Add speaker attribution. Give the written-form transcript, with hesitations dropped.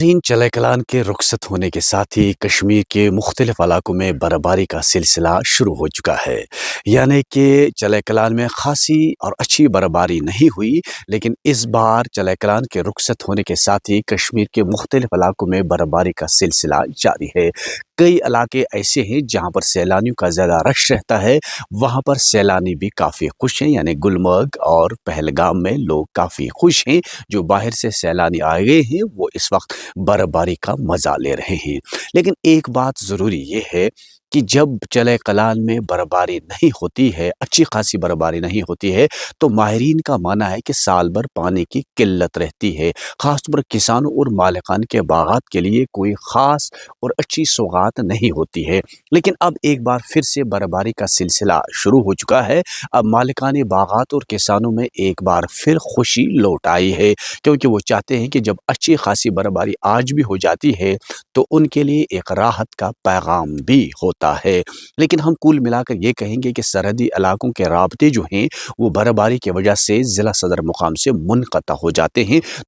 Speaker 1: چلے کلان کے رخصت ہونے کے ساتھ ہی کشمیر کے مختلف علاقوں میں برفباری کا سلسلہ شروع ہو چکا ہے۔ یعنی کہ چلے کلان میں خاصی اور اچھی برفباری نہیں ہوئی، لیکن اس بار چلے کلان کے رخصت ہونے کے ساتھ ہی کشمیر کے مختلف علاقوں میں برفباری کا سلسلہ جاری ہے۔ کئی علاقے ایسے ہیں جہاں پر سیلانیوں کا زیادہ رش رہتا ہے، وہاں پر سیلانی بھی کافی خوش ہیں، یعنی گلمرگ اور پہلگام میں لوگ کافی خوش ہیں۔ جو باہر سے سیلانی آئے گئے ہیں وہ اس وقت برفباری کا مزہ لے رہے ہیں۔ لیکن ایک بات ضروری یہ ہے کہ جب چلے کلان میں برفباری نہیں ہوتی ہے، اچھی خاصی برفباری نہیں ہوتی ہے، تو ماہرین کا ماننا ہے کہ سال بھر پانی کی قلت رہتی ہے۔ خاص طور پر کسانوں اور مالکان کے باغات کے لیے کوئی خاص اور اچھی سوغات نہیں ہوتی ہے۔ لیکن اب ایک بار پھر سے برفباری کا سلسلہ شروع ہو چکا ہے۔ اب مالکان باغات اور کسانوں میں ایک بار پھر خوشی لوٹ آئی ہے، کیونکہ وہ چاہتے ہیں کہ جب اچھی خاصی برفباری آج بھی ہو جاتی ہے تو ان کے لیے ایک راحت کا پیغام بھی ہوتا ہے۔ لیکن ہم کل ملا کر یہ کہیں گے کہ سرحدی علاقوں کے رابطے جو ہیں وہ برفباری کی وجہ سے ضلع صدر مقام سے منقطع ہو جاتے ہیں۔